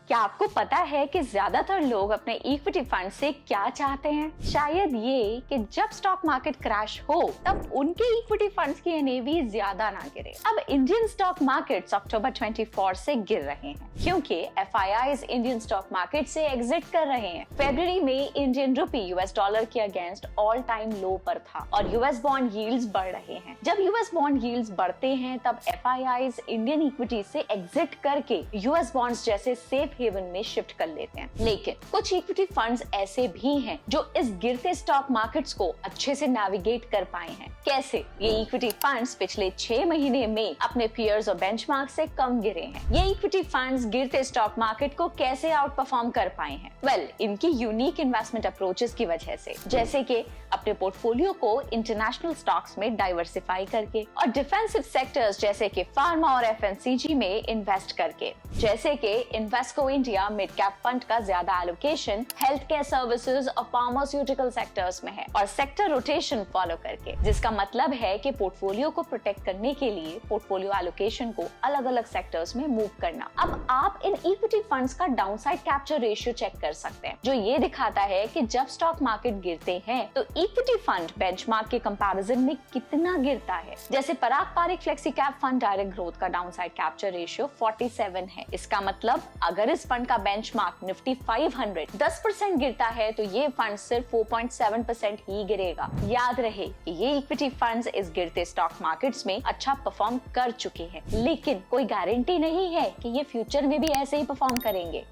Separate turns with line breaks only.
क्या आपको पता है कि ज्यादातर लोग अपने इक्विटी फंड से क्या चाहते हैं? शायद ये कि जब स्टॉक मार्केट क्रैश हो तब उनके इक्विटी फंड्स की एनएवी ज्यादा ना गिरे। अब इंडियन स्टॉक मार्केट्स अक्टूबर 24 से गिर रहे हैं क्योंकि एफआईआईज इंडियन स्टॉक मार्केट से एग्जिट कर रहे हैं। फरवरी में इंडियन रुपी यूएस डॉलर के अगेंस्ट ऑल टाइम लो पर था और यूएस बॉन्ड यील्ड्स बढ़ रहे हैं। जब यूएस बॉन्ड यील्ड्स बढ़ते हैं तब एफआईआईज इंडियन इक्विटी से एग्जिट करके यूएस बॉन्ड्स जैसे सेफ हेवन में शिफ्ट कर लेते हैं। लेकिन कुछ इक्विटी फंड्स ऐसे भी हैं जो इस गिरते स्टॉक मार्केट्स को अच्छे से नेविगेट कर पाए हैं। कैसे? ये इक्विटी फंड्स पिछले 6 महीने में अपने पीयर्स और बेंचमार्क से कम गिरे हैं। ये इक्विटी फंड्स गिरते स्टॉक मार्केट को कैसे आउट परफॉर्म कर पाए हैं? वेल, इनकी यूनिक इन्वेस्टमेंट अप्रोचेस की वजह से, जैसे कि अपने पोर्टफोलियो को इंटरनेशनल स्टॉक्स में डाइवर्सिफाई करके और डिफेंसिव सेक्टर्स जैसे कि फार्मा और एफएमसीजी में इन्वेस्ट करके, जैसे कि इन्वेस्टको इंडिया मिड कैप फंड का ज्यादा एलोकेशन हेल्थ केयर सर्विसेज और फार्मास्यूटिकल सेक्टर्स में है और सेक्टर रोटेशन फॉलो करके, जिसका मतलब है कि पोर्टफोलियो को प्रोटेक्ट करने के लिए पोर्टफोलियो एलोकेशन को अलग अलग सेक्टर्स में मूव करना। अब आप इन इक्विटी फंड्स का डाउनसाइड कैप्चर रेशियो चेक कर सकते हैं जो ये दिखाता है कि जब स्टॉक मार्केट गिरते हैं तो इक्विटी फंड बेंचमार्क के कंपैरिजन में कितना गिरता है। जैसे Parag Parikh flexi cap fund direct growth का डाउनसाइड कैप्चर रेशियो 47 है। इसका मतलब अगर इस फंड का बेंचमार्क निफ्टी 500 10% गिरता है तो ये फंड सिर्फ 4.7% ही गिरेगा। याद रहे कि ये इक्विटी फंड्स इस गिरते स्टॉक मार्केट्स में अच्छा परफॉर्म कर चुके हैं, लेकिन कोई गारंटी नहीं है कि ये फ्यूचर में भी ऐसे ही परफॉर्म करेंगे।